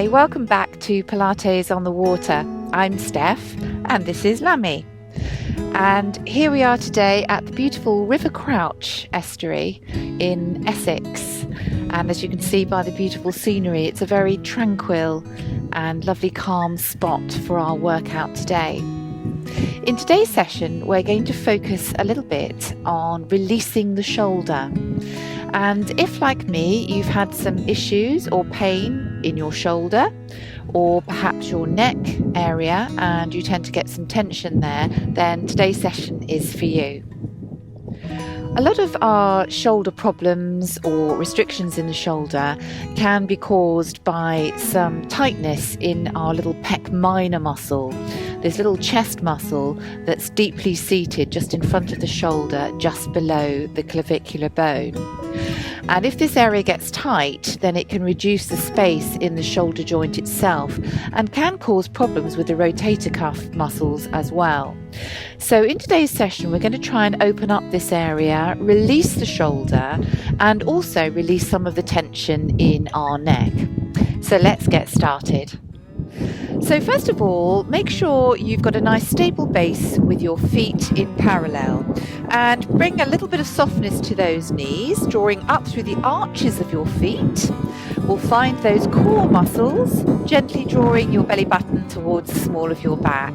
Hi, welcome back to Pilates on the Water. I'm Steph and this is Lammy. And here we are today at the beautiful River Crouch estuary in Essex. And as you can see by the beautiful scenery, it's a very tranquil and lovely calm spot for our workout today. In today's session, we're going to focus a little bit on releasing the shoulder. And if, like me, you've had some issues or pain in your shoulder or perhaps your neck area and you tend to get some tension there, then today's session is for you. A lot of our shoulder problems or restrictions in the shoulder can be caused by some tightness in our little pec minor muscle, this little chest muscle that's deeply seated just in front of the shoulder, just below the clavicular bone. And if this area gets tight, then it can reduce the space in the shoulder joint itself and can cause problems with the rotator cuff muscles as well. So in today's session, we're going to try and open up this area, release the shoulder, and also release some of the tension in our neck. So let's get started. So first of all, make sure you've got a nice stable base with your feet in parallel and bring a little bit of softness to those knees, drawing up through the arches of your feet. We'll find those core muscles, gently drawing your belly button towards the small of your back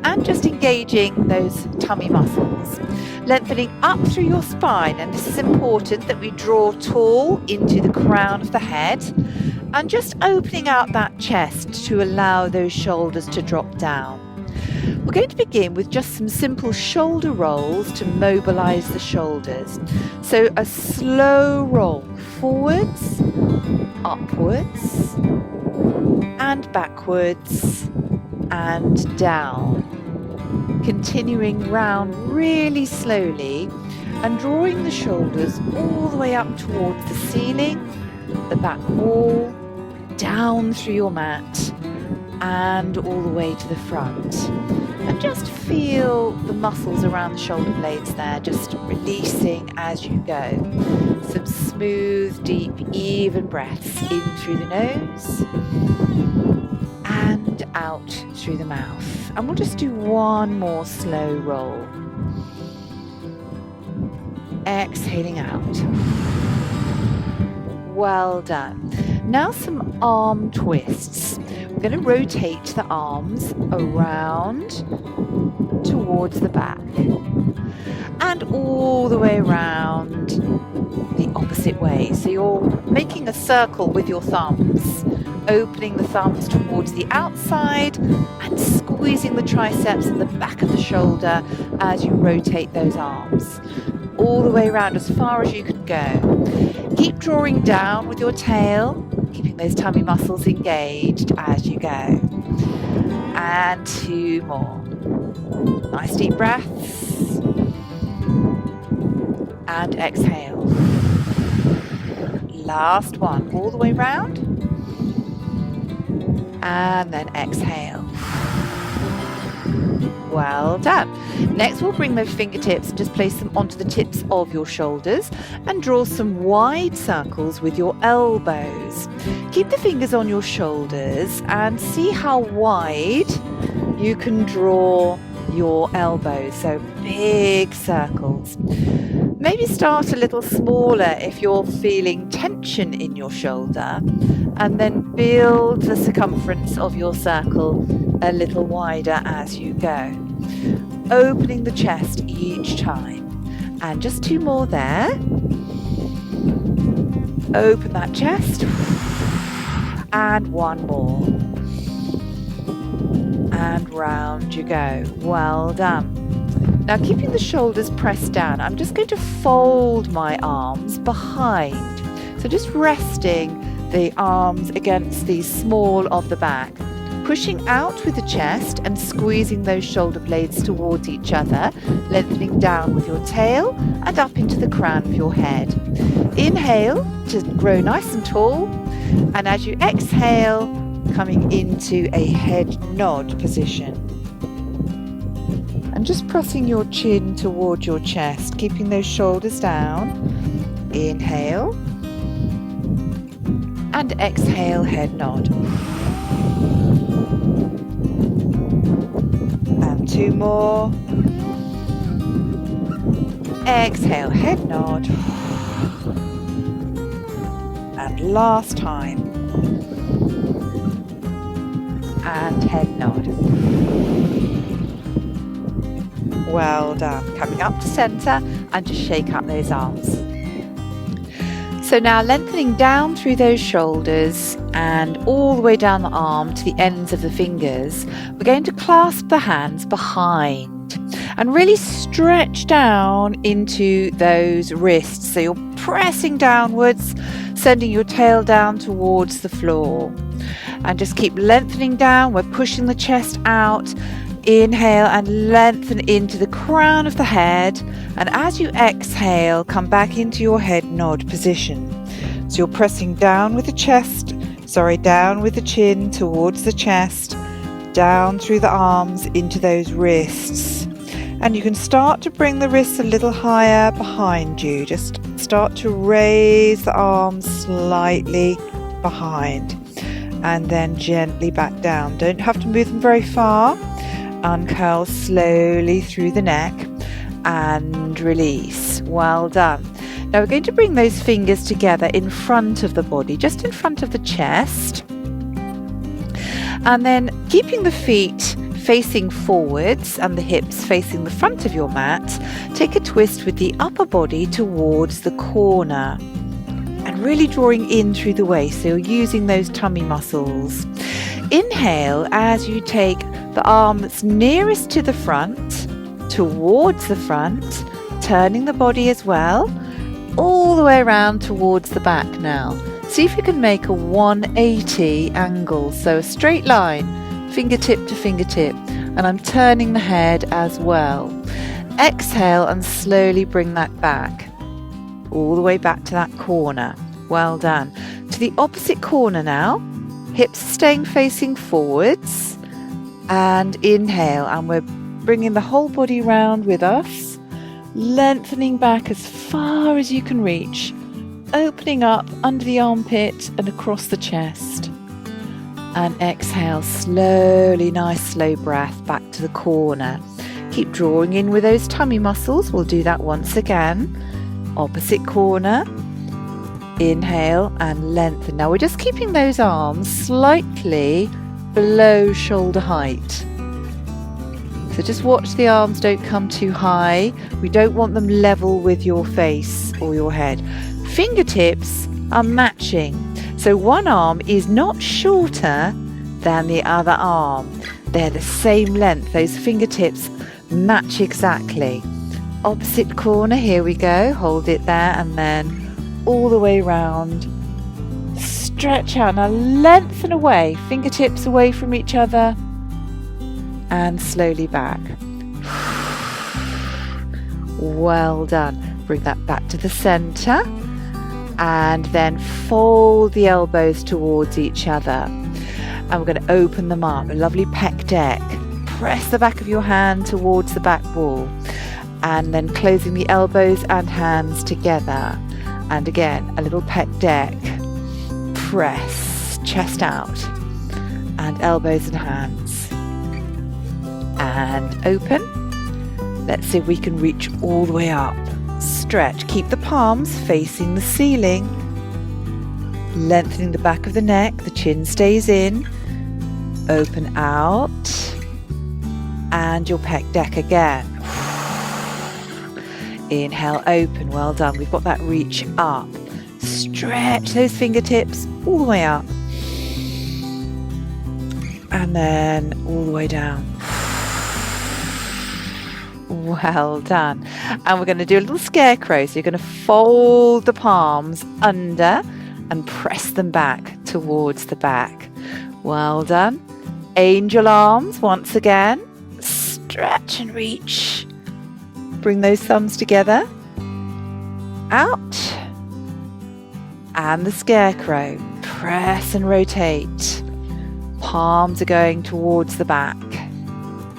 and just engaging those tummy muscles. Lengthening up through your spine, and this is important that we draw tall into the crown of the head and just opening out that chest to allow those shoulders to drop down. We're going to begin with just some simple shoulder rolls to mobilize the shoulders. So a slow roll forwards, upwards, and backwards, and down. Continuing round really slowly and drawing the shoulders all the way up towards the ceiling, the back wall, down through your mat and all the way to the front. And just feel the muscles around the shoulder blades there, just releasing as you go. Some smooth, deep, even breaths in through the nose and out through the mouth. And we'll just do one more slow roll. Exhaling out. Well done. Now some arm twists. We're going to rotate the arms around towards the back and all the way around the opposite way. So you're making a circle with your thumbs, opening the thumbs towards the outside and squeezing the triceps and the back of the shoulder as you rotate those arms. All the way around as far as you can go. Keep drawing down with your tail, keeping those tummy muscles engaged as you go. And two more. Nice deep breaths. And exhale. Last one, all the way round. And then exhale. Well done. Next, we'll bring those fingertips and just place them onto the tips of your shoulders and draw some wide circles with your elbows. Keep the fingers on your shoulders and see how wide you can draw your elbows. So big circles. Maybe start a little smaller if you're feeling tension in your shoulder, and then build the circumference of your circle a little wider as you go. Opening the chest each time. And just two more there. Open that chest. And one more. And round you go. Well done. Now, keeping the shoulders pressed down, I'm just going to fold my arms behind. So just resting the arms against the small of the back. Pushing out with the chest and squeezing those shoulder blades towards each other, lengthening down with your tail and up into the crown of your head. Inhale to grow nice and tall, and as you exhale, coming into a head nod position. And just pressing your chin towards your chest, keeping those shoulders down. Inhale. And exhale, head nod. 2 more. Exhale, head nod. And last time. And head nod. Well done. Coming up to center and just shake up those arms. So now lengthening down through those shoulders and all the way down the arm to the ends of the fingers, we're going to clasp the hands behind and really stretch down into those wrists. So you're pressing downwards, sending your tail down towards the floor. And just keep lengthening down. We're pushing the chest out. Inhale and lengthen into the crown of the head, and as you exhale, come back into your head nod position. So you're pressing down with the down with the chin towards the chest, down through the arms into those wrists. And you can start to bring the wrists a little higher behind you. Just start to raise the arms slightly behind and then gently back down. Don't have to move them very far. Uncurl slowly through the neck and release. Well done. Now we're going to bring those fingers together in front of the body, just in front of the chest. And then keeping the feet facing forwards and the hips facing the front of your mat, take a twist with the upper body towards the corner and really drawing in through the waist. So you're using those tummy muscles. Inhale as you take the arm that's nearest to the front, towards the front, turning the body as well, all the way around towards the back now. See if you can make a 180 angle, so a straight line, fingertip to fingertip, and I'm turning the head as well. Exhale and slowly bring that back, all the way back to that corner. Well done. To the opposite corner now, hips staying facing forwards. And inhale, and we're bringing the whole body round with us, lengthening back as far as you can reach, opening up under the armpit and across the chest. And exhale slowly, nice slow breath back to the corner. Keep drawing in with those tummy muscles. We'll do that once again. Opposite corner. Inhale and lengthen. Now we're just keeping those arms slightly below shoulder height. So just watch the arms don't come too high. We don't want them level with your face or your head. Fingertips are matching. So one arm is not shorter than the other arm. They're the same length. Those fingertips match exactly. Opposite corner, here we go. Hold it there and then all the way round. Stretch out. Now lengthen away, fingertips away from each other and slowly back. Well done. Bring that back to the center and then fold the elbows towards each other. And we're going to open them up, a lovely pec deck. Press the back of your hand towards the back wall and then closing the elbows and hands together. And again, a little pec deck. Press, chest out, and elbows and hands. And open. Let's see if we can reach all the way up. Stretch, keep the palms facing the ceiling. Lengthening the back of the neck, the chin stays in. Open out. And your pec deck again. Inhale, open, well done. We've got that reach up. Stretch those fingertips all the way up. And then all the way down. Well done. And we're going to do a little scarecrow. So you're going to fold the palms under and press them back towards the back. Well done. Angel arms once again. Stretch and reach. Bring those thumbs together. Out. And the scarecrow. Press and rotate. Palms are going towards the back.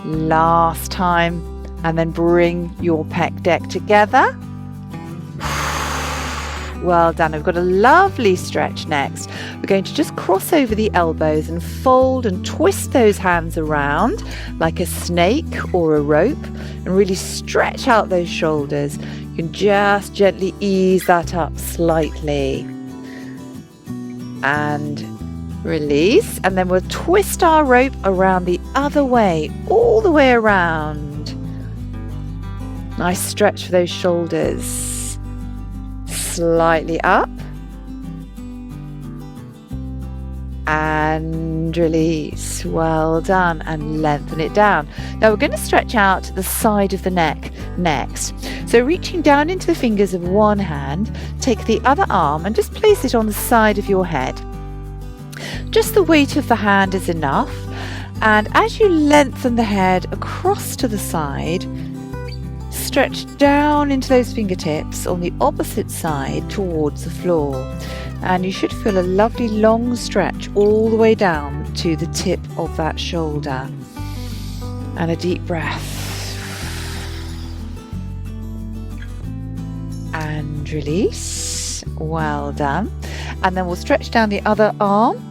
Last time. And then bring your pec deck together. Well done. We've got a lovely stretch next. We're going to just cross over the elbows and fold and twist those hands around like a snake or a rope and really stretch out those shoulders. You can just gently ease that up slightly. And release. And then we'll twist our rope around the other way, all the way around. Nice stretch for those shoulders. Slightly up. And release. Well done. And lengthen it down. Now we're going to stretch out the side of the neck next. So reaching down into the fingers of one hand, take the other arm and just place it on the side of your head. Just the weight of the hand is enough. And as you lengthen the head across to the side, stretch down into those fingertips on the opposite side towards the floor. And you should feel a lovely long stretch all the way down to the tip of that shoulder. And a deep breath. And release. Well done. And then we'll stretch down the other arm.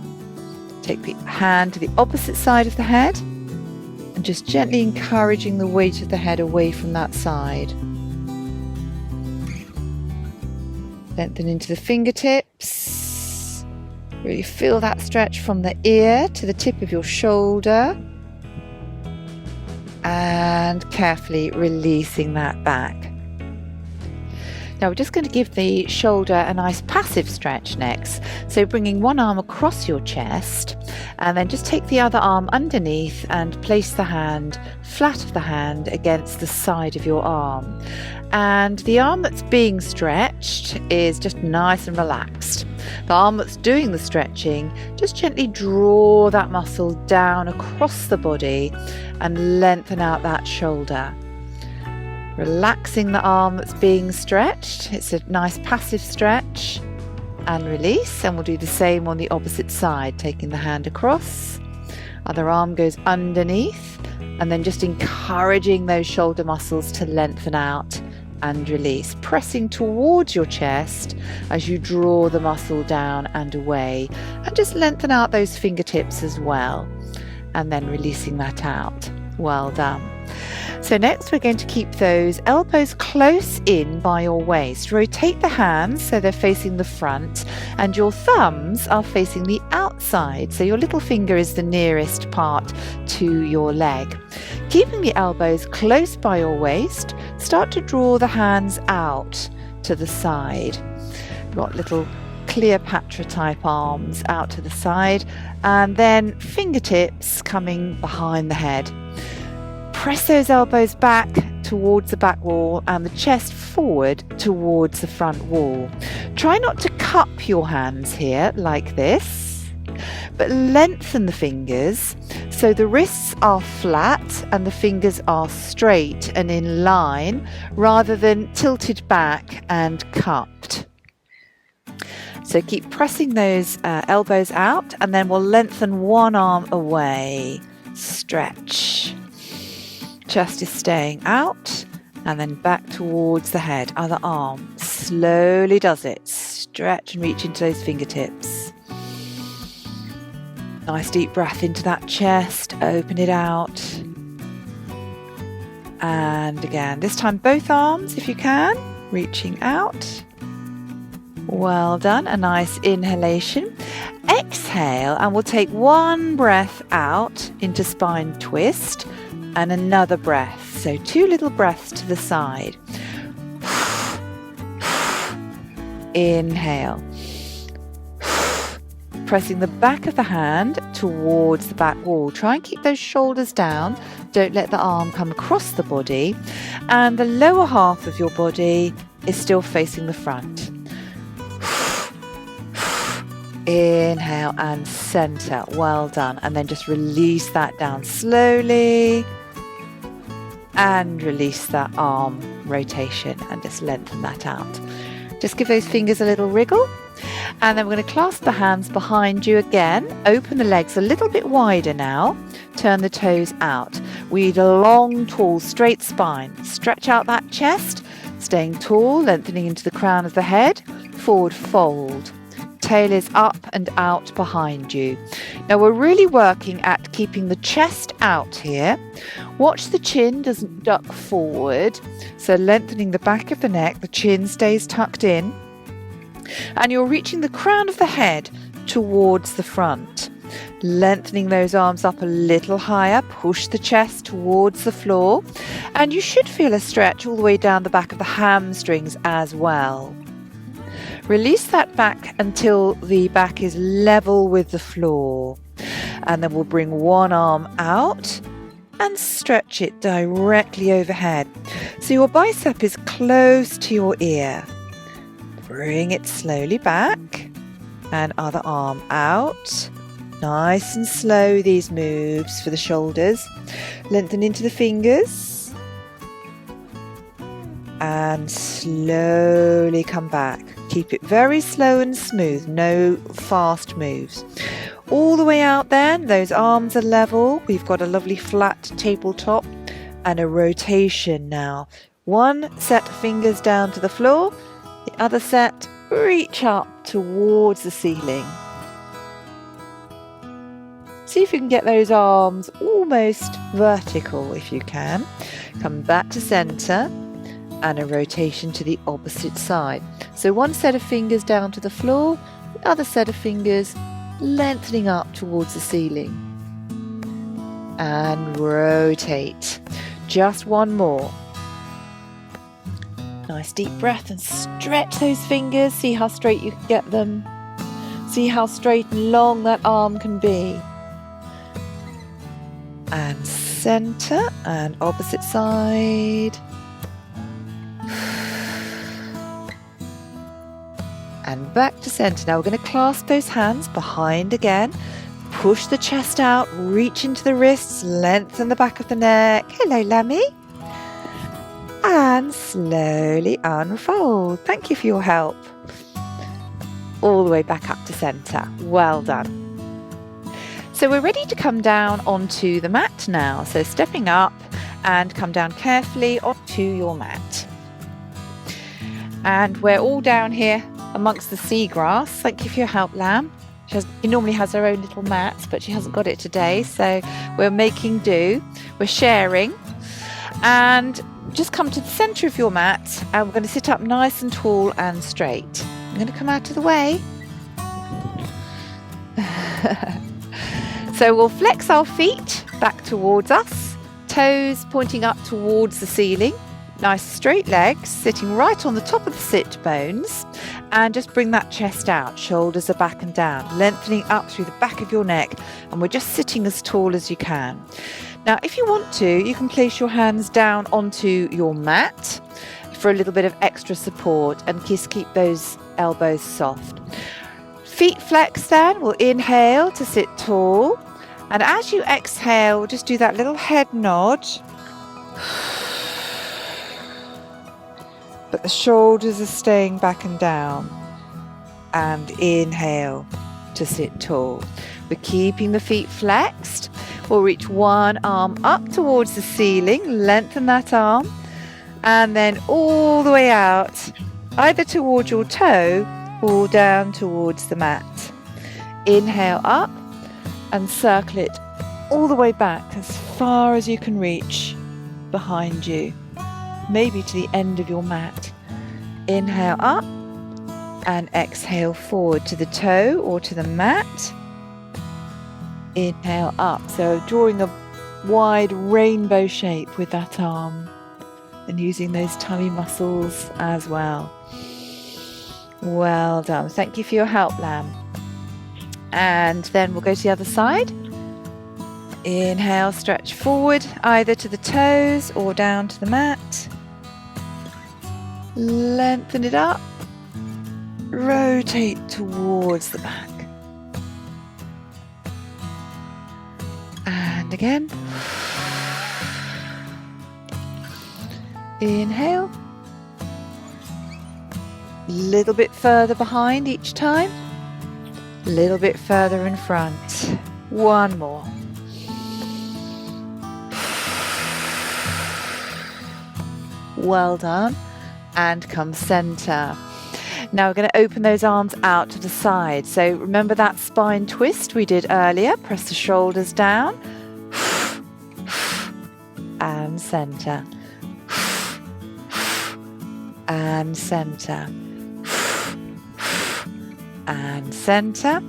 Take the hand to the opposite side of the head. And just gently encouraging the weight of the head away from that side. Lengthen into the fingertips. Really feel that stretch from the ear to the tip of your shoulder. And carefully releasing that back. Now we're just going to give the shoulder a nice passive stretch next. So bringing one arm across your chest and then just take the other arm underneath and place the hand, flat of the hand, against the side of your arm. And the arm that's being stretched is just nice and relaxed. The arm that's doing the stretching, just gently draw that muscle down across the body and lengthen out that shoulder. Relaxing the arm that's being stretched. It's a nice passive stretch. And release. And we'll do the same on the opposite side. Taking the hand across. Other arm goes underneath. And then just encouraging those shoulder muscles to lengthen out and release. Pressing towards your chest as you draw the muscle down and away. And just lengthen out those fingertips as well. And then releasing that out. Well done. So next we're going to keep those elbows close in by your waist. Rotate the hands so they're facing the front and your thumbs are facing the outside. So your little finger is the nearest part to your leg. Keeping the elbows close by your waist, start to draw the hands out to the side. You've got little Cleopatra type arms out to the side and then fingertips coming behind the head. Press those elbows back towards the back wall and the chest forward towards the front wall. Try not to cup your hands here like this, but lengthen the fingers so the wrists are flat and the fingers are straight and in line rather than tilted back and cupped. So keep pressing those elbows out and then we'll lengthen one arm away. Stretch. Chest is staying out and then back towards the head. Other arm slowly does it. Stretch and reach into those fingertips. Nice deep breath into that chest. Open it out. And again, this time both arms if you can. Reaching out. Well done. A nice inhalation. Exhale and we'll take one breath out into spine twist. And another breath. So 2 little breaths to the side. Inhale. Pressing the back of the hand towards the back wall. Try and keep those shoulders down. Don't let the arm come across the body. And the lower half of your body is still facing the front. Inhale and center. Well done. And then just release that down slowly. And release that arm rotation and just lengthen that out. Just give those fingers a little wriggle. And then we're going to clasp the hands behind you again. Open the legs a little bit wider now. Turn the toes out. We need a long, tall, straight spine. Stretch out that chest. Staying tall, lengthening into the crown of the head. forward fold. Tail is up and out behind you. Now we're really working at keeping the chest out here. Watch the chin doesn't duck forward, so lengthening the back of the neck, the chin stays tucked in, and you're reaching the crown of the head towards the front. Lengthening those arms up a little higher, push the chest towards the floor, and you should feel a stretch all the way down the back of the hamstrings as well. Release that back until the back is level with the floor, and then we'll bring one arm out and stretch it directly overhead so your bicep is close to your ear. Bring it slowly back, and other arm out. Nice and slow, these moves for the shoulders. Lengthen into the fingers and slowly come back. Keep it very slow and smooth, no fast moves. All the way out then, those arms are level. We've got a lovely flat tabletop and a rotation now. One set of fingers down to the floor, the other set reach up towards the ceiling. See if you can get those arms almost vertical if you can. Come back to center and a rotation to the opposite side. So one set of fingers down to the floor, the other set of fingers lengthening up towards the ceiling. And rotate. Just one more. Nice deep breath and stretch those fingers. See how straight you can get them. See how straight and long that arm can be. And center and opposite side. And back to center. Now we're going to clasp those hands behind again. Push the chest out, reach into the wrists, lengthen the back of the neck. Hello, Lammy. And slowly unfold. Thank you for your help. All the way back up to center. Well done. So we're ready to come down onto the mat now. So stepping up and come down carefully onto your mat. And we're all down here amongst the seagrass. Thank you for your help, Lamb. She normally has her own little mat, but she hasn't got it today. So we're making do. We're sharing. And just come to the centre of your mat, and we're going to sit up nice and tall and straight. I'm going to come out of the way. So we'll flex our feet back towards us, toes pointing up towards the ceiling. Nice straight legs sitting right on the top of the sit bones, and just bring that chest out. Shoulders are back and down, lengthening up through the back of your neck, and we're just sitting as tall as you can. Now if you want to, you can place your hands down onto your mat for a little bit of extra support, and just keep those elbows soft. Feet flexed then, we'll inhale to sit tall, and as you exhale, just do that little head nod. But the shoulders are staying back and down. And inhale to sit tall. We're keeping the feet flexed. We'll reach one arm up towards the ceiling, lengthen that arm, and then all the way out, either towards your toe or down towards the mat. Inhale up and circle it all the way back as far as you can reach behind you, maybe to the end of your mat. Inhale up and exhale forward to the toe or to the mat. Inhale up, so drawing a wide rainbow shape with that arm and using those tummy muscles as well. Well done. Thank you for your help, Lamb. And then we'll go to the other side. Inhale, stretch forward either to the toes or down to the mat. Lengthen it up. Rotate towards the back. And again. Inhale. Little bit further behind each time. Little bit further in front. One more. Well done. And come center. Now we're going to open those arms out to the side. So remember that spine twist we did earlier? Press the shoulders down and center and center and center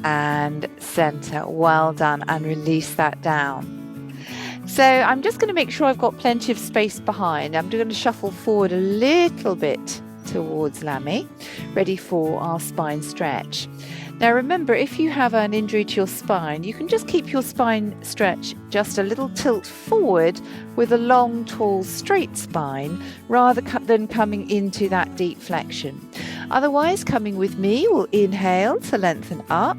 and center. Well done, and release that down. So I'm just going to make sure I've got plenty of space behind. I'm going to shuffle forward a little bit towards Lammy, ready for our spine stretch. Now remember, if you have an injury to your spine, you can just keep your spine stretch just a little tilt forward with a long, tall, straight spine rather than coming into that deep flexion. Otherwise, coming with me, we'll inhale to lengthen up.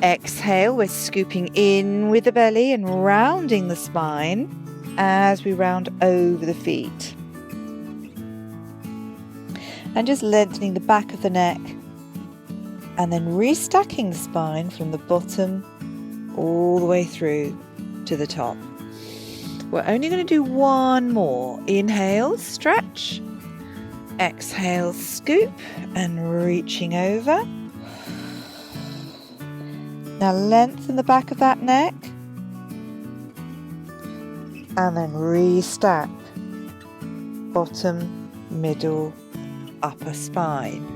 Exhale, we're scooping in with the belly and rounding the spine as we round over the feet. And just lengthening the back of the neck and then restacking the spine from the bottom all the way through to the top. We're only going to do one more. Inhale, stretch. Exhale, scoop and reaching over. Now lengthen the back of that neck and then restack bottom, middle, upper spine.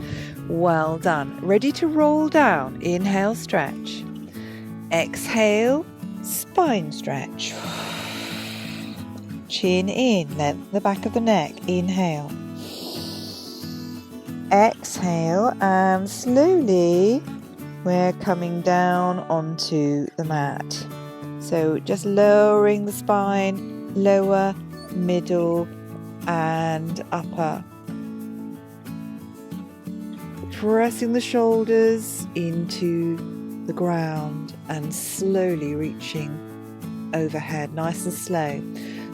Well done. Ready to roll down. Inhale, stretch. Exhale, spine stretch. Chin in, lengthen the back of the neck. Inhale. Exhale, and slowly we're coming down onto the mat. So just lowering the spine, lower, middle, and upper. Pressing the shoulders into the ground and slowly reaching overhead, nice and slow.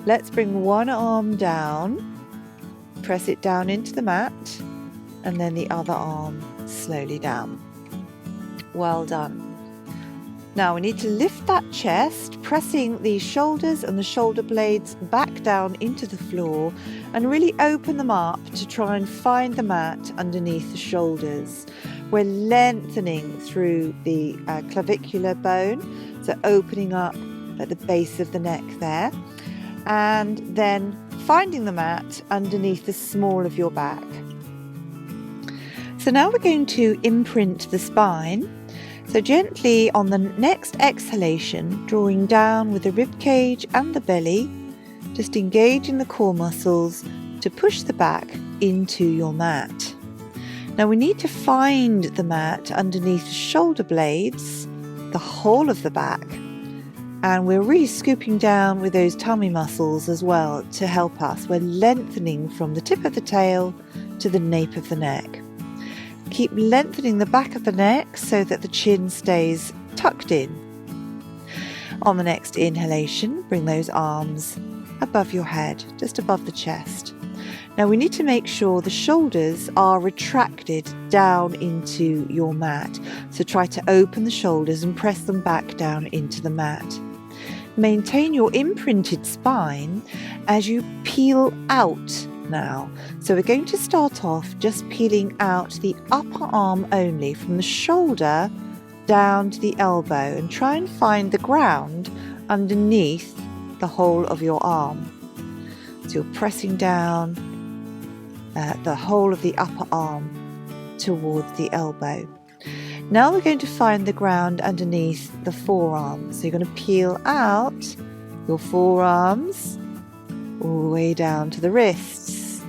Let's bring one arm down, press it down into the mat, and then the other arm slowly down. Well done. Now we need to lift that chest, pressing the shoulders and the shoulder blades back down into the floor and really open them up to try and find the mat underneath the shoulders. We're lengthening through the clavicular bone, so opening up at the base of the neck there, and then finding the mat underneath the small of your back. So now we're going to imprint the spine. So gently on the next exhalation, drawing down with the rib cage and the belly, just engaging the core muscles to push the back into your mat. Now we need to find the mat underneath the shoulder blades, the whole of the back, and we're really scooping down with those tummy muscles as well to help us. We're lengthening from the tip of the tail to the nape of the neck. Keep lengthening the back of the neck so that the chin stays tucked in. On the next inhalation, bring those arms above your head, just above the chest. Now we need to make sure the shoulders are retracted down into your mat. So try to open the shoulders and press them back down into the mat. Maintain your imprinted spine as you peel out now. So we're going to start off just peeling out the upper arm only, from the shoulder down to the elbow, and try and find the ground underneath the whole of your arm. So you're pressing down the whole of the upper arm towards the elbow. Now we're going to find the ground underneath the forearms. So you're going to peel out your forearms all the way down to the wrists,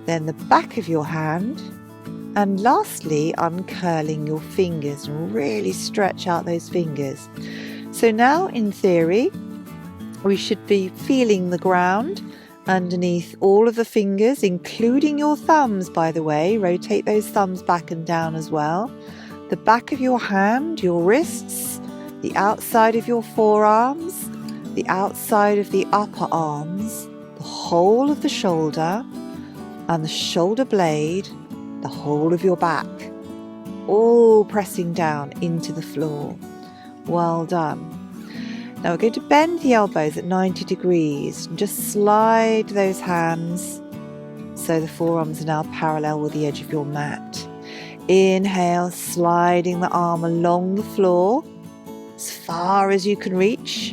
then the back of your hand, and lastly uncurling your fingers and really stretch out those fingers. So now in theory we should be feeling the ground underneath all of the fingers, including your thumbs, by the way. Rotate those thumbs back and down as well. The back of your hand, your wrists, the outside of your forearms, the outside of the upper arms, the whole of the shoulder, and the shoulder blade, the whole of your back, all pressing down into the floor. Well done. Now we're going to bend the elbows at 90 degrees and just slide those hands so the forearms are now parallel with the edge of your mat. Inhale, sliding the arm along the floor as far as you can reach,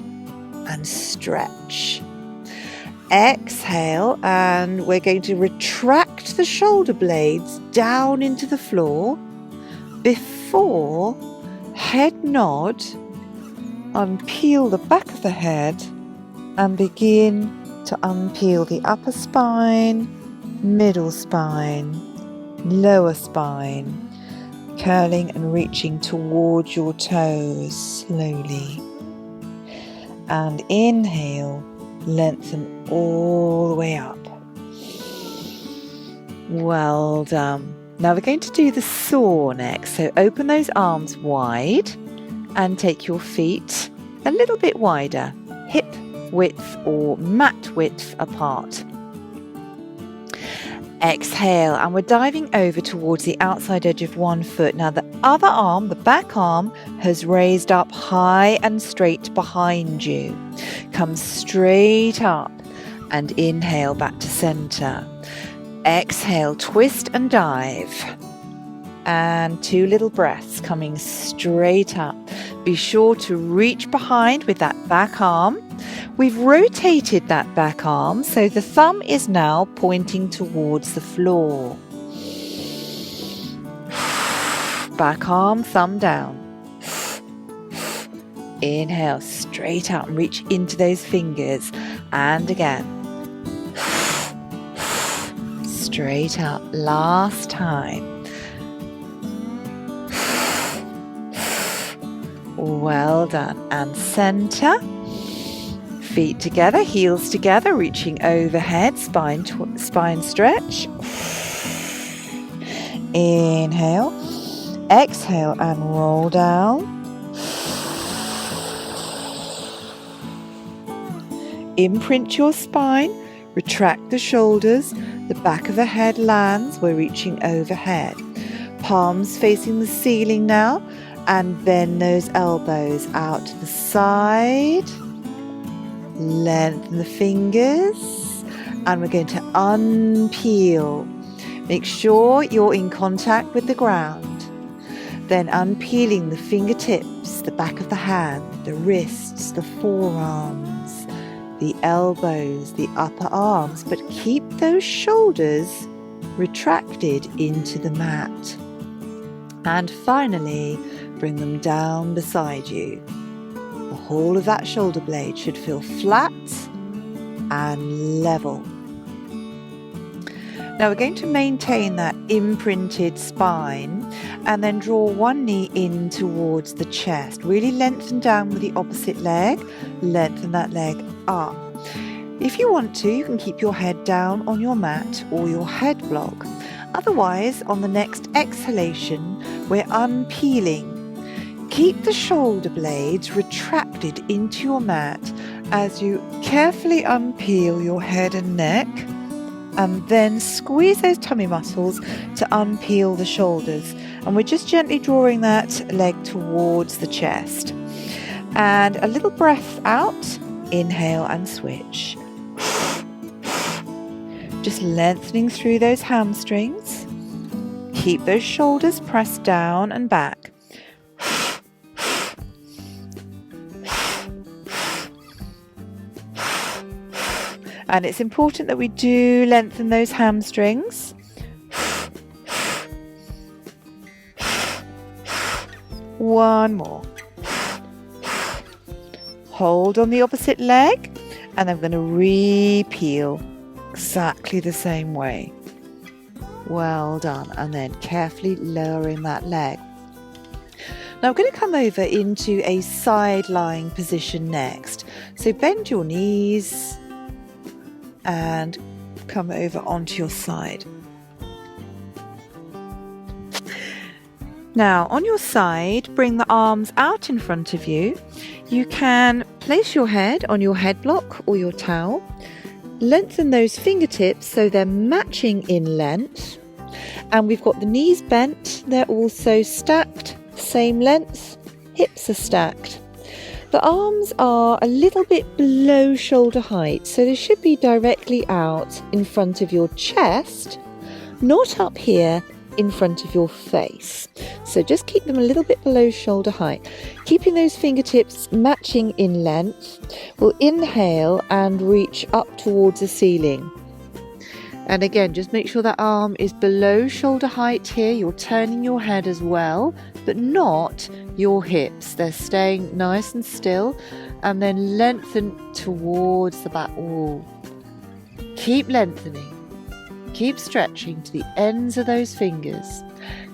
and stretch. Exhale, and we're going to retract the shoulder blades down into the floor before head nod. Unpeel the back of the head and begin to unpeel the upper spine, middle spine, lower spine, curling and reaching towards your toes slowly. And inhale, lengthen all the way up. Well done. Now we're going to do the saw next. So open those arms wide and take your feet a little bit wider, hip width or mat width apart. Exhale, and we're diving over towards the outside edge of one foot. Now the other arm, the back arm, has raised up high and straight behind you. Come straight up and inhale back to center. Exhale, twist and dive. And 2 little breaths coming straight up. Be sure to reach behind with that back arm. We've rotated that back arm so the thumb is now pointing towards the floor. Back arm, thumb down. Inhale, straight up and reach into those fingers. And again. Straight up. Last time. Well done. And center. Feet together, heels together, reaching overhead, spine stretch. Inhale. Exhale and roll down. Imprint your spine. Retract the shoulders. The back of the head lands. We're reaching overhead. Palms facing the ceiling now. And bend those elbows out to the side. Lengthen the fingers. And we're going to unpeel. Make sure you're in contact with the ground. Then unpeeling the fingertips, the back of the hand, the wrists, the forearms, the elbows, the upper arms. But keep those shoulders retracted into the mat. And finally, bring them down beside you. The whole of that shoulder blade should feel flat and level. Now we're going to maintain that imprinted spine and then draw one knee in towards the chest. Really lengthen down with the opposite leg. Lengthen that leg up. If you want to, you can keep your head down on your mat or your head block. Otherwise, on the next exhalation, we're unpeeling. Keep the shoulder blades retracted into your mat as you carefully unpeel your head and neck, and then squeeze those tummy muscles to unpeel the shoulders. And we're just gently drawing that leg towards the chest. And a little breath out, inhale and switch. Just lengthening through those hamstrings. Keep those shoulders pressed down and back. And it's important that we do lengthen those hamstrings. One more. Hold on the opposite leg, and I'm going to re-peel exactly the same way. Well done. And then carefully lowering that leg. Now I'm going to come over into a side lying position next. So bend your knees and come over onto your side. Now on your side, bring the arms out in front of you. You can place your head on your head block or your towel. Lengthen those fingertips so they're matching in length. And we've got the knees bent. They're also stacked, same length. Hips are stacked. The arms are a little bit below shoulder height, so they should be directly out in front of your chest, not up here in front of your face. So just keep them a little bit below shoulder height. Keeping those fingertips matching in length, we'll inhale and reach up towards the ceiling. And again, just make sure that arm is below shoulder height here. You're turning your head as well, but not your hips. They're staying nice and still, and then lengthen towards the back wall. Keep lengthening. Keep stretching to the ends of those fingers.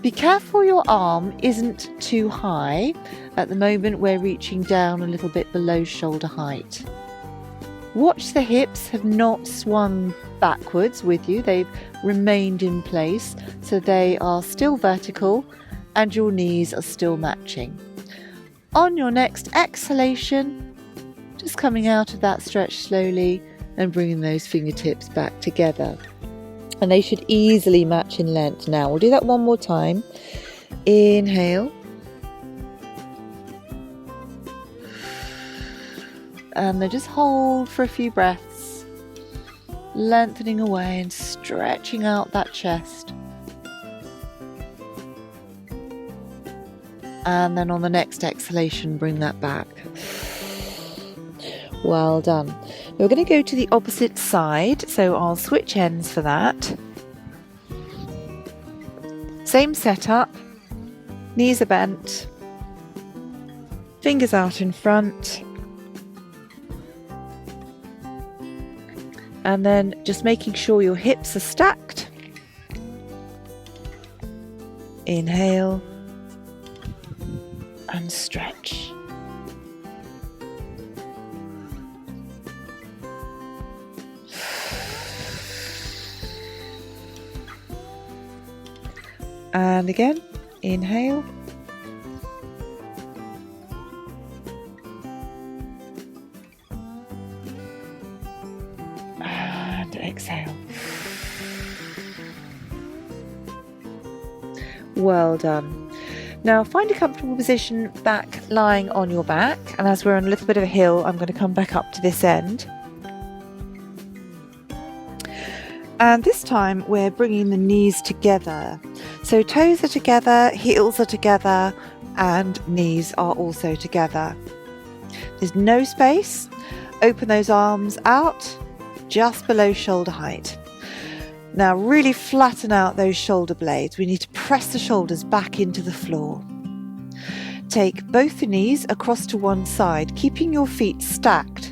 Be careful your arm isn't too high. At the moment, we're reaching down a little bit below shoulder height. Watch the hips have not swung backwards with you. They've remained in place, so they are still vertical and your knees are still matching. On your next exhalation, just coming out of that stretch slowly and bringing those fingertips back together. And they should easily match in length now. We'll do that one more time. Inhale. And then just hold for a few breaths, lengthening away and stretching out that chest. And then on the next exhalation, bring that back. Well done. Now we're going to go to the opposite side, so I'll switch ends for that. Same setup, knees are bent, fingers out in front. And then just making sure your hips are stacked. Inhale and stretch. And again, inhale. Exhale. Well done. Now find a comfortable position back lying on your back, and as we're on a little bit of a hill, I'm going to come back up to this end. And this time we're bringing the knees together. So toes are together, heels are together, and knees are also together. There's no space. Open those arms out just below shoulder height. Now really flatten out those shoulder blades. We need to press the shoulders back into the floor. Take both the knees across to one side, keeping your feet stacked.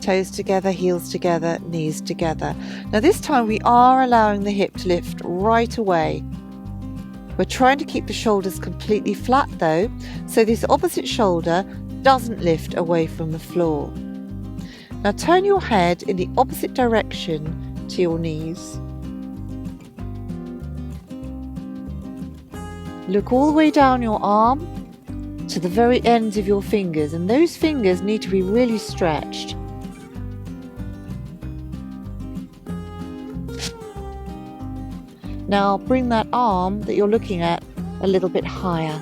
Toes together, heels together, knees together. Now this time we are allowing the hip to lift right away. We're trying to keep the shoulders completely flat though, so this opposite shoulder doesn't lift away from the floor. Now turn your head in the opposite direction to your knees. Look all the way down your arm to the very ends of your fingers, and those fingers need to be really stretched. Now bring that arm that you're looking at a little bit higher.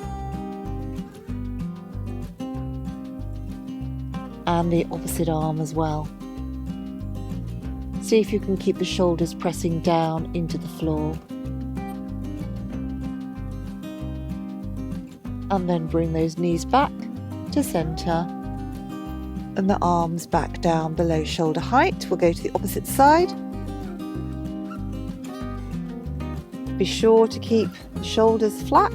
And the opposite arm as well. See if you can keep the shoulders pressing down into the floor. And then bring those knees back to center and the arms back down below shoulder height. We'll go to the opposite side. Be sure to keep the shoulders flat.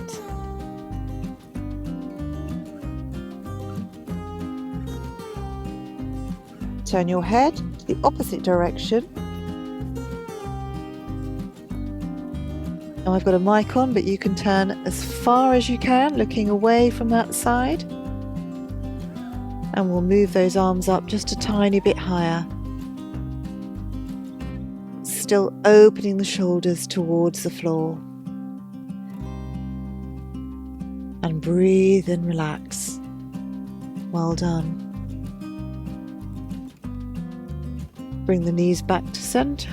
Turn your head to the opposite direction. Now I've got a mic on, but you can turn as far as you can, looking away from that side. And we'll move those arms up just a tiny bit higher. Still opening the shoulders towards the floor. And breathe and relax. Well done. Bring the knees back to center.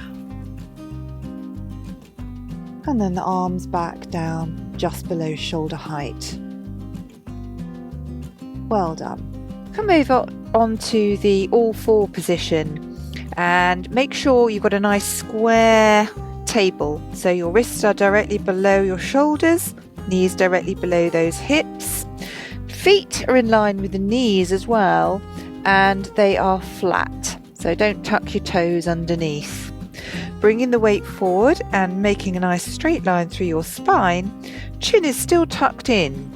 And then the arms back down just below shoulder height. Well done. Come over onto the all four position and make sure you've got a nice square table. So your wrists are directly below your shoulders, knees directly below those hips. Feet are in line with the knees as well, and they are flat. So don't tuck your toes underneath. Bringing the weight forward and making a nice straight line through your spine, chin is still tucked in.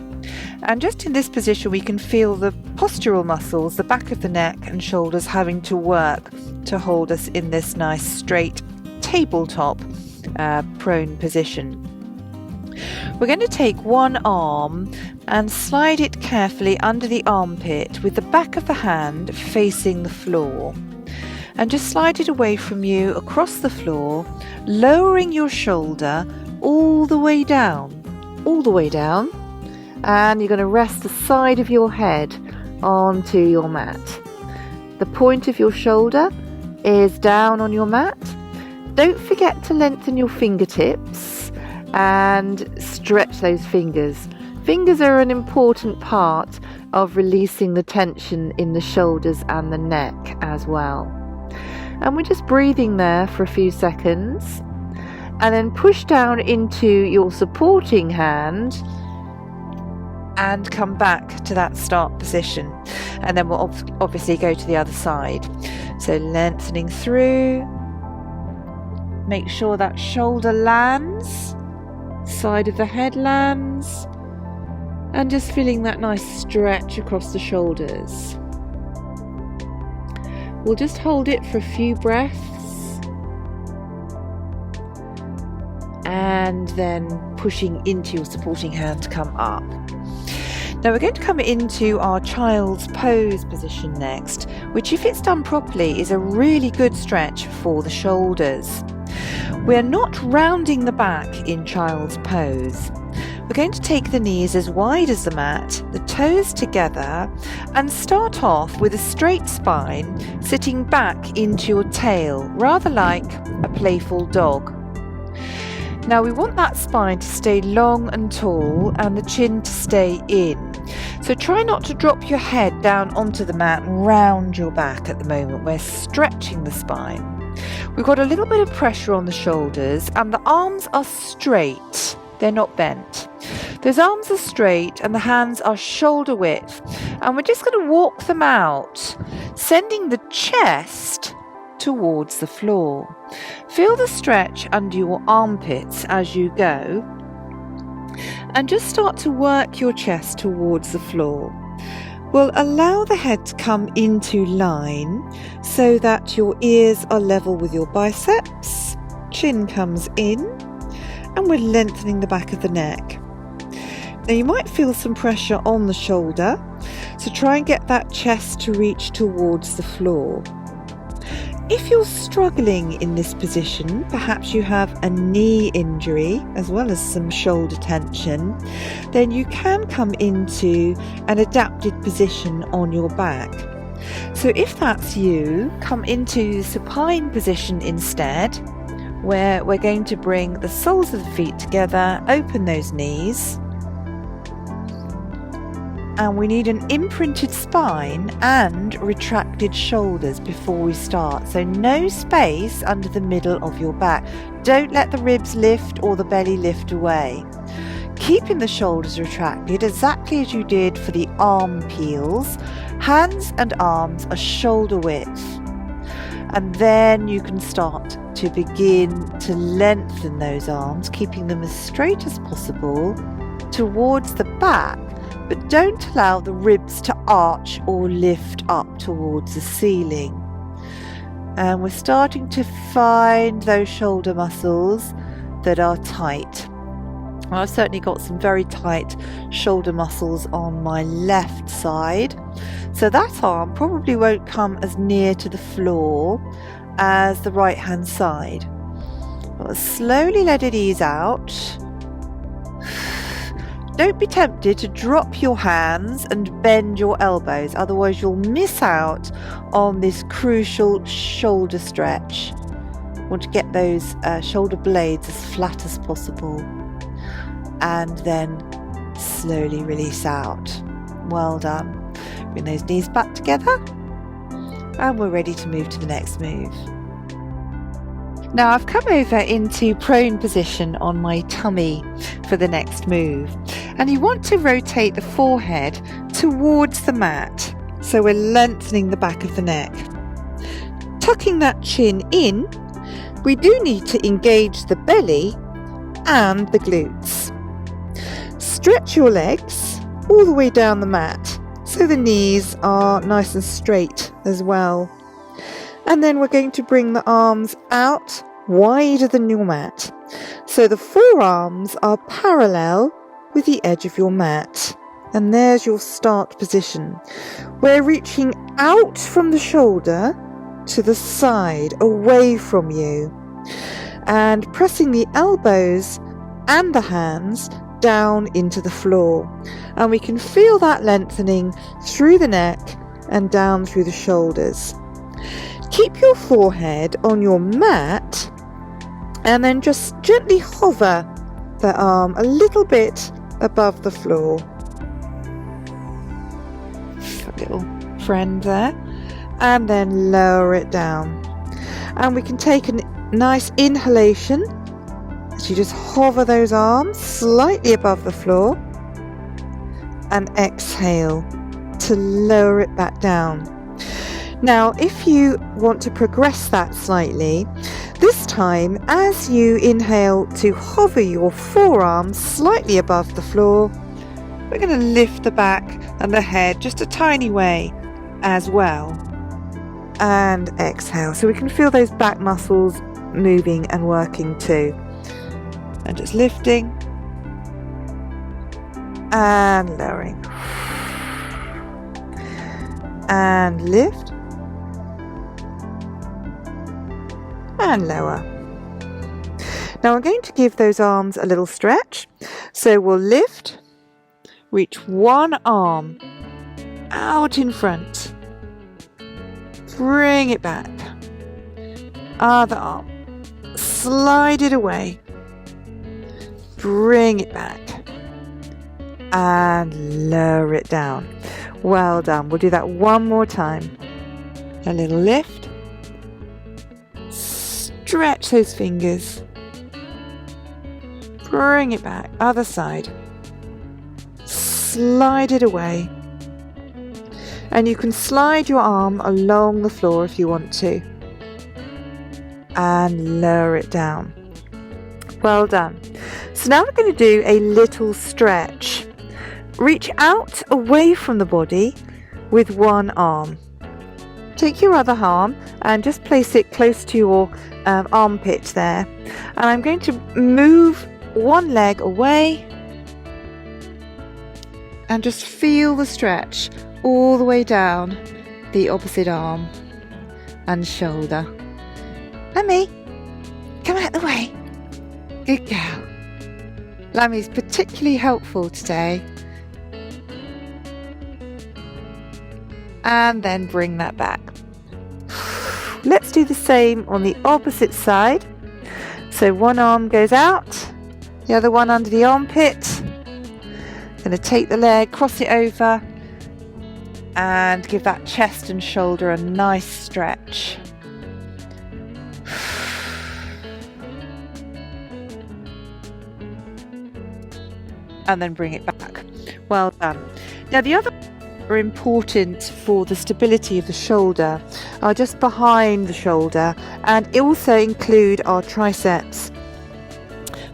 And just in this position we can feel the postural muscles, the back of the neck and shoulders having to work to hold us in this nice straight tabletop prone position. We're going to take one arm and slide it carefully under the armpit with the back of the hand facing the floor. And just slide it away from you across the floor, lowering your shoulder all the way down. And you're going to rest the side of your head onto your mat. The point of your shoulder is down on your mat. Don't forget to lengthen your fingertips and stretch those fingers. Fingers are an important part of releasing the tension in the shoulders and the neck as well. And we're just breathing there for a few seconds, and then push down into your supporting hand and come back to that start position, and then we'll obviously go to the other side. So lengthening through, make sure that shoulder lands, side of the head lands, and just feeling that nice stretch across the shoulders. We'll just hold it for a few breaths and then pushing into your supporting hand to come up. Now we're going to come into our child's pose position next, which if it's done properly is a really good stretch for the shoulders. We're not rounding the back in child's pose. We're going to take the knees as wide as the mat, the toes together, and start off with a straight spine sitting back into your tail, rather like a playful dog. Now we want that spine to stay long and tall and the chin to stay in. So try not to drop your head down onto the mat and round your back at the moment. We're stretching the spine. We've got a little bit of pressure on the shoulders and the arms are straight. They're not bent. Those arms are straight and the hands are shoulder width, and we're just going to walk them out, sending the chest towards the floor. Feel the stretch under your armpits as you go, and just start to work your chest towards the floor. We'll allow the head to come into line so that your ears are level with your biceps, chin comes in, and we're lengthening the back of the neck. Now you might feel some pressure on the shoulder, so try and get that chest to reach towards the floor. If you're struggling in this position, perhaps you have a knee injury as well as some shoulder tension, then you can come into an adapted position on your back. So if that's you, come into supine position instead, where we're going to bring the soles of the feet together, open those knees, and we need an imprinted spine and retracted shoulders before we start. So no space under the middle of your back. Don't let the ribs lift or the belly lift away. Keeping the shoulders retracted exactly as you did for the arm peels. Hands and arms are shoulder width. And then you can start to begin to lengthen those arms, keeping them as straight as possible towards the back, but don't allow the ribs to arch or lift up towards the ceiling. And we're starting to find those shoulder muscles that are tight. I've certainly got some very tight shoulder muscles on my left side, so that arm probably won't come as near to the floor as the right hand side. But slowly let it ease out. Don't be tempted to drop your hands and bend your elbows, otherwise you'll miss out on this crucial shoulder stretch. You want to get those shoulder blades as flat as possible, and then slowly release out. Well done. Bring those knees back together. And we're ready to move to the next move. Now I've come over into prone position on my tummy for the next move. And you want to rotate the forehead towards the mat. So we're lengthening the back of the neck. Tucking that chin in, we do need to engage the belly and the glutes. Stretch your legs all the way down the mat so the knees are nice and straight as well. And then we're going to bring the arms out wider than your mat. So the forearms are parallel with the edge of your mat. And there's your start position. We're reaching out from the shoulder to the side, away from you. And pressing the elbows and the hands down into the floor. And we can feel that lengthening through the neck and down through the shoulders. Keep your forehead on your mat and then just gently hover the arm a little bit above the floor. A little friend there. And then lower it down. And we can take a nice inhalation as you just hover those arms slightly above the floor. And exhale to lower it back down. Now, if you want to progress that slightly, this time as you inhale to hover your forearms slightly above the floor, we're going to lift the back and the head just a tiny way as well. And exhale. So we can feel those back muscles moving and working too. And just lifting and lowering. And lift. And lower. Now I'm going to give those arms a little stretch. So we'll lift, reach one arm out in front, bring it back, other arm, slide it away, bring it back, and lower it down. Well done. We'll do that one more time. A little lift. Stretch those fingers. Bring it back. Other side. Slide it away. And you can slide your arm along the floor if you want to. And lower it down. Well done. So now we're going to do a little stretch. Reach out away from the body with one arm. Take your other arm and just place it close to your armpit there. And I'm going to move one leg away and just feel the stretch all the way down the opposite arm and shoulder. Lammy, come out the way. Good girl. Lammy's particularly helpful today. And then bring that back. Let's do the same on the opposite side. So one arm goes out, the other one under the armpit. Going to take the leg, cross it over, and give that chest and shoulder a nice stretch. And then bring it back. Well done. Now the other are important for the stability of the shoulder are just behind the shoulder and also include our triceps.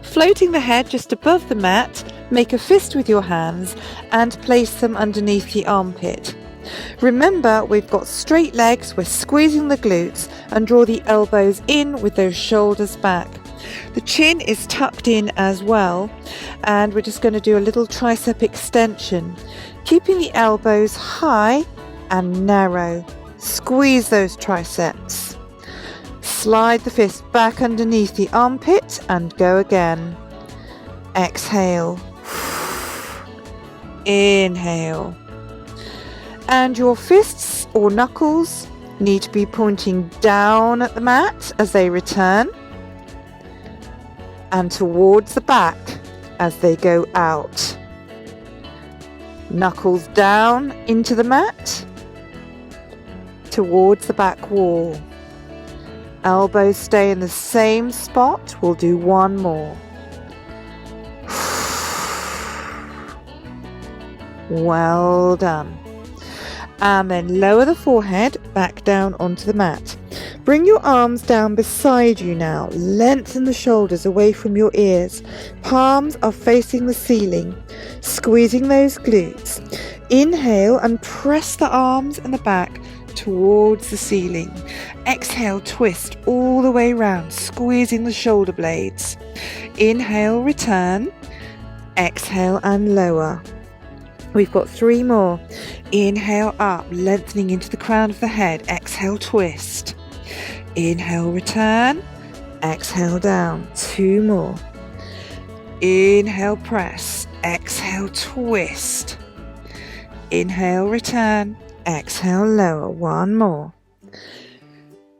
Floating the head just above the mat, make a fist with your hands and place them underneath the armpit. Remember, we've got straight legs, we're squeezing the glutes and draw the elbows in with those shoulders back. The chin is tucked in as well, and we're just going to do a little tricep extension, keeping the elbows high and narrow. Squeeze those triceps. Slide the fist back underneath the armpit and go again. Exhale. Inhale. And your fists or knuckles need to be pointing down at the mat as they return and towards the back as they go out. Knuckles down into the mat, towards the back wall. Elbows stay in the same spot. We'll do one more. Well done. And then lower the forehead back down onto the mat. Bring your arms down beside you now. Lengthen the shoulders away from your ears. Palms are facing the ceiling, squeezing those glutes. Inhale and press the arms and the back towards the ceiling. Exhale, twist all the way round, squeezing the shoulder blades. Inhale, return. Exhale and lower. We've got 3 more. Inhale up, lengthening into the crown of the head. Exhale, twist. Inhale, return. Exhale, down. 2 more. Inhale, press. Exhale, twist. Inhale, return. Exhale, lower. 1 more.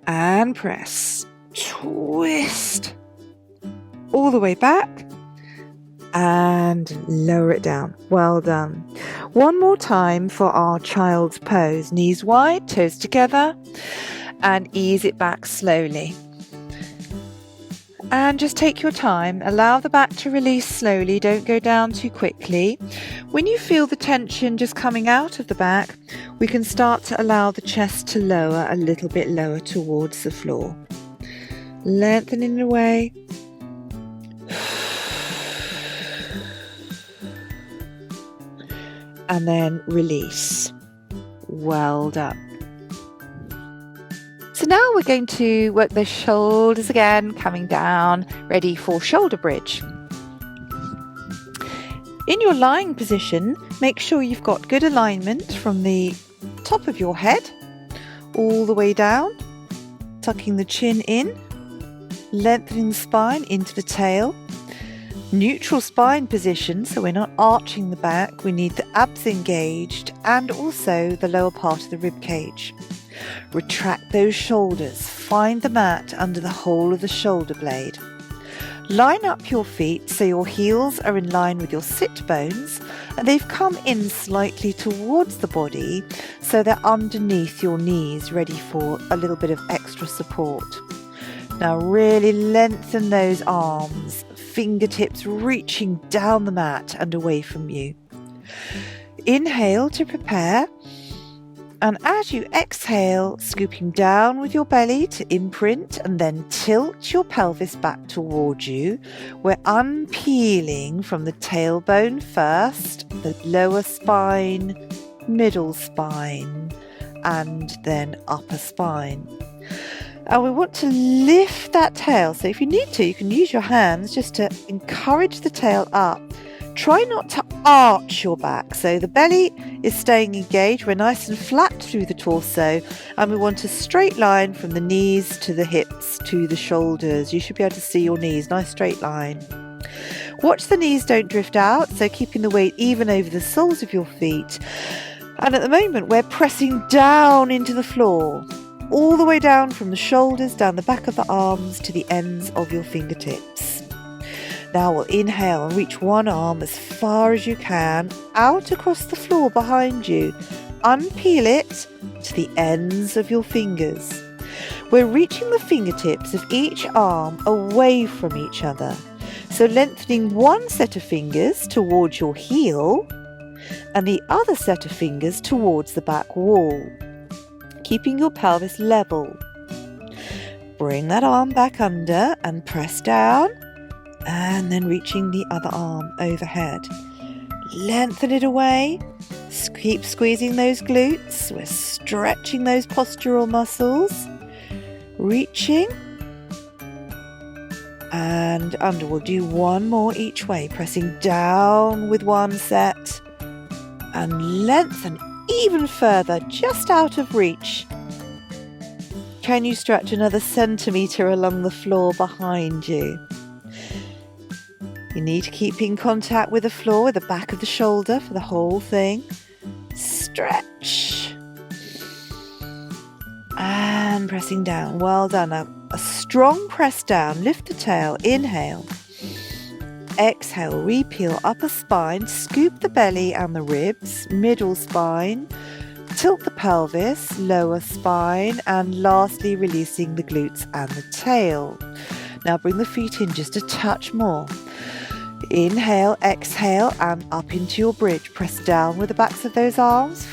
And press. Twist. All the way back. And lower it down. Well done. One more time for our child's pose. Knees wide, toes together, and ease it back slowly. And just take your time. Allow the back to release slowly. Don't go down too quickly. When you feel the tension just coming out of the back, we can start to allow the chest to lower a little bit lower towards the floor. Lengthening away. And then release. Well done. So now we're going to work the shoulders again, coming down, ready for shoulder bridge. In your lying position, make sure you've got good alignment from the top of your head all the way down, tucking the chin in, lengthening the spine into the tail. Neutral spine position, so we're not arching the back. We need the abs engaged and also the lower part of the rib cage. Retract those shoulders. Find the mat under the whole of the shoulder blade. Line up your feet so your heels are in line with your sit bones and they've come in slightly towards the body so they're underneath your knees, ready for a little bit of extra support. Now really lengthen those arms, fingertips reaching down the mat and away from you. Inhale to prepare, and as you exhale, scooping down with your belly to imprint and then tilt your pelvis back towards you. We're unpeeling from the tailbone first, the lower spine, middle spine, and then upper spine. And we want to lift that tail. So if you need to, you can use your hands just to encourage the tail up. Try not to arch your back. So the belly is staying engaged. We're nice and flat through the torso. And we want a straight line from the knees to the hips to the shoulders. You should be able to see your knees. Nice straight line. Watch the knees don't drift out. So keeping the weight even over the soles of your feet. And at the moment, we're pressing down into the floor. All the way down from the shoulders, down the back of the arms to the ends of your fingertips. Now we'll inhale and reach one arm as far as you can out across the floor behind you. Unpeel it to the ends of your fingers. We're reaching the fingertips of each arm away from each other. So lengthening one set of fingers towards your heel and the other set of fingers towards the back wall. Keeping your pelvis level. Bring that arm back under and press down, and then reaching the other arm overhead. Lengthen it away. Keep squeezing those glutes. We're stretching those postural muscles. Reaching and under. We'll do one more each way, pressing down with one set and lengthen even further, just out of reach. Can you stretch another centimetre along the floor behind you? You need to keep in contact with the floor, with the back of the shoulder for the whole thing. Stretch. And pressing down. Well done. Now, a strong press down. Lift the tail. Inhale. Exhale, repeel upper spine, scoop the belly and the ribs, middle spine, tilt the pelvis, lower spine, and lastly releasing the glutes and the tail. Now bring the feet in just a touch more. Inhale, exhale, and up into your bridge. Press down with the backs of those arms.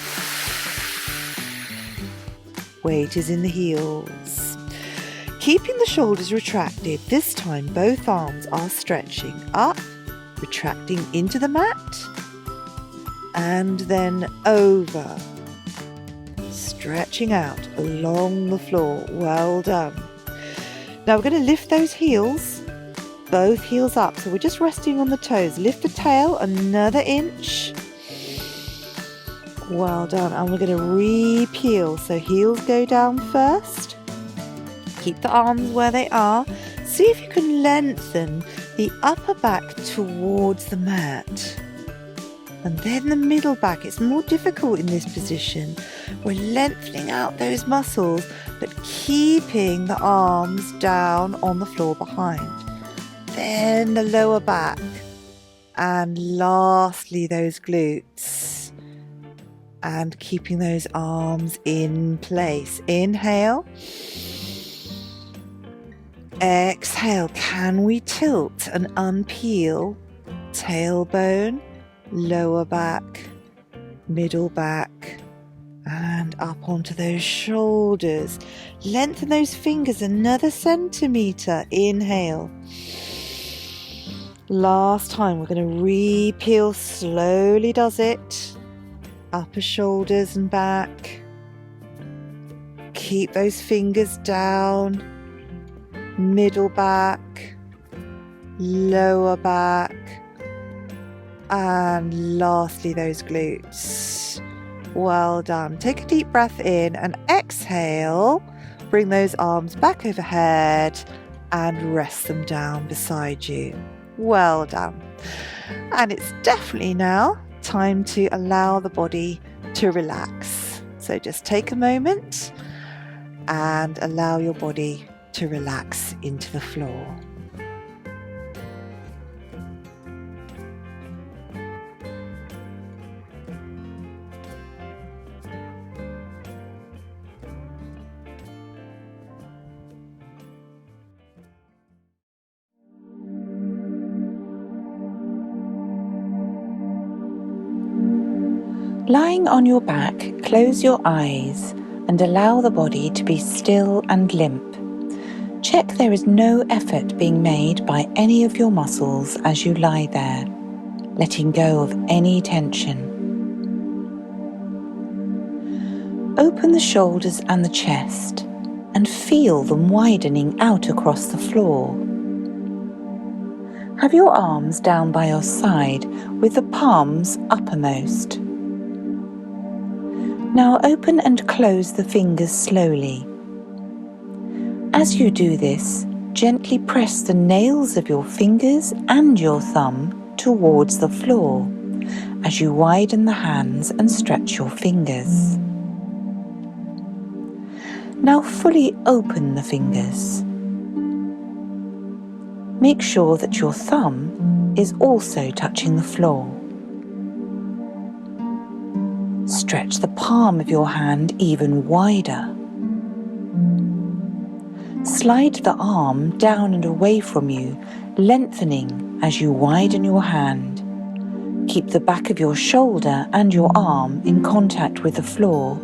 Weight is in the heels. Keeping the shoulders retracted, this time both arms are stretching up, retracting into the mat, and then over. Stretching out along the floor. Well done. Now we're going to lift those heels, both heels up. So we're just resting on the toes. Lift the tail another inch. Well done. And we're going to re-peel. So heels go down first. Keep the arms where they are. See if you can lengthen the upper back towards the mat. And then the middle back. It's more difficult in this position. We're lengthening out those muscles, but keeping the arms down on the floor behind. Then the lower back. And lastly, those glutes. And keeping those arms in place. Inhale. Exhale. Can we tilt and unpeel? Tailbone, lower back, middle back, and up onto those shoulders. Lengthen those fingers another centimetre. Inhale. Last time, we're going to re-peel. Slowly does it. Upper shoulders and back. Keep those fingers down. Middle back, lower back, and lastly those glutes. Well done. Take a deep breath in and exhale. Bring those arms back overhead and rest them down beside you. Well done. And it's definitely now time to allow the body to relax. So just take a moment and allow your body to relax into the floor. Lying on your back, close your eyes and allow the body to be still and limp. Check there is no effort being made by any of your muscles as you lie there, letting go of any tension. Open the shoulders and the chest and feel them widening out across the floor. Have your arms down by your side with the palms uppermost. Now open and close the fingers slowly. As you do this, gently press the nails of your fingers and your thumb towards the floor as you widen the hands and stretch your fingers. Now fully open the fingers. Make sure that your thumb is also touching the floor. Stretch the palm of your hand even wider. Slide the arm down and away from you, lengthening as you widen your hand. Keep the back of your shoulder and your arm in contact with the floor,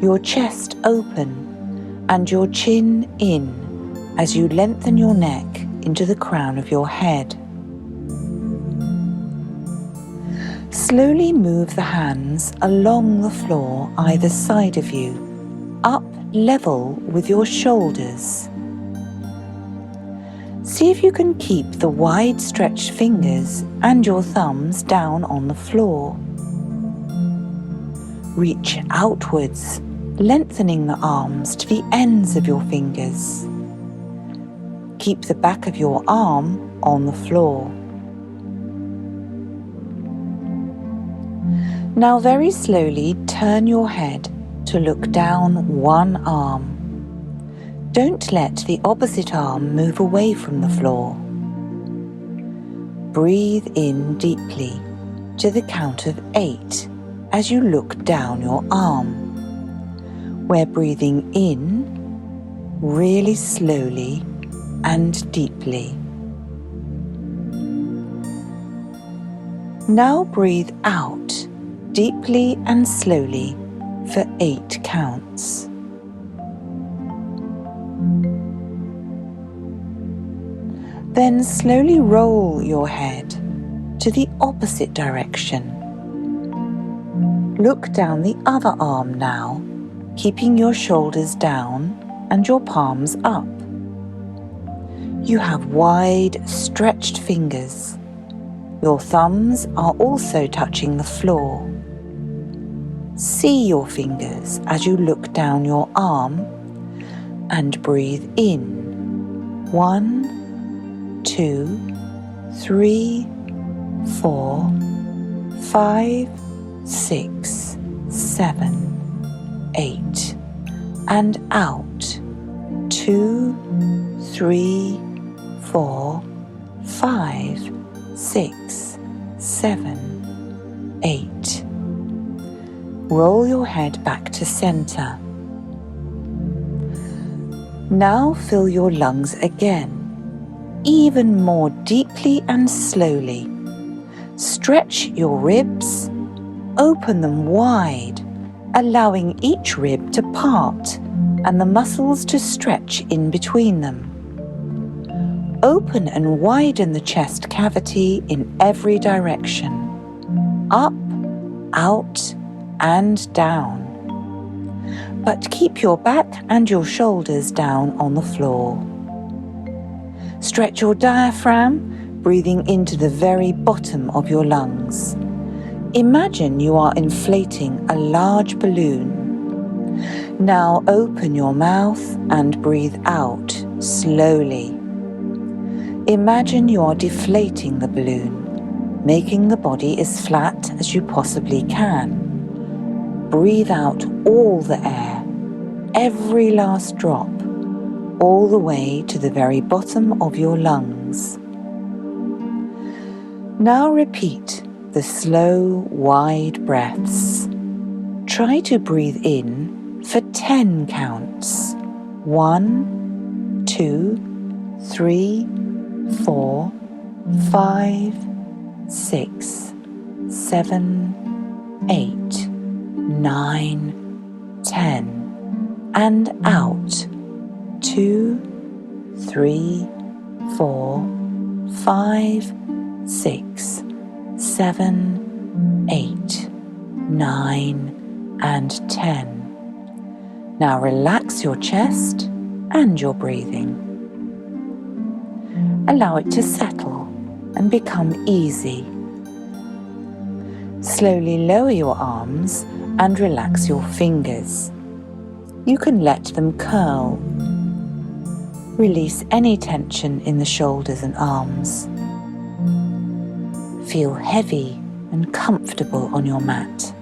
your chest open and your chin in as you lengthen your neck into the crown of your head. Slowly move the hands along the floor either side of you, up level with your shoulders. See if you can keep the wide stretched fingers and your thumbs down on the floor. Reach outwards, lengthening the arms to the ends of your fingers. Keep the back of your arm on the floor. Now very slowly turn your head to look down one arm. Don't let the opposite arm move away from the floor. breathe in deeply to the count of 8 as you look down your arm. We're breathing in really slowly and deeply. Now breathe out deeply and slowly for 8 counts. Then slowly roll your head to the opposite direction. Look down the other arm now, keeping your shoulders down and your palms up. You have wide, stretched fingers. Your thumbs are also touching the floor. See your fingers as you look down your arm and breathe in. 1, 2, 3, 4, 5, 6, 7, 8. And out. 2, 3, 4, 5, 6, 7, 8. Roll your head back to center. Now fill your lungs again, even more deeply and slowly. Stretch your ribs, open them wide, allowing each rib to part and the muscles to stretch in between them. Open and widen the chest cavity in every direction, up, out, and down. But keep your back and your shoulders down on the floor. Stretch your diaphragm, breathing into the very bottom of your lungs. Imagine you are inflating a large balloon. Now open your mouth and breathe out slowly. Imagine you are deflating the balloon, making the body as flat as you possibly can. Breathe out all the air, every last drop, all the way to the very bottom of your lungs. Now repeat the slow, wide breaths. Try to breathe in for 10 counts. 1, 2, 3, 4, 5, 6, 7, 8, 9, 10. And out. 2, 3, 4, 5, 6, 7, 8, 9, and 10. Now relax your chest and your breathing. Allow it to settle and become easy. Slowly lower your arms and relax your fingers. You can let them curl. Release any tension in the shoulders and arms. Feel heavy and comfortable on your mat.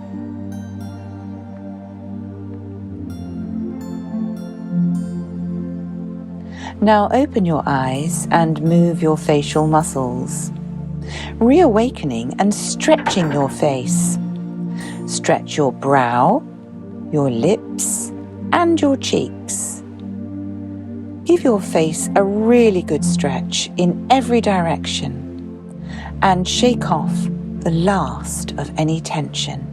Now open your eyes and move your facial muscles, reawakening and stretching your face. Stretch your brow, your lips, and your cheeks. Give your face a really good stretch in every direction and shake off the last of any tension.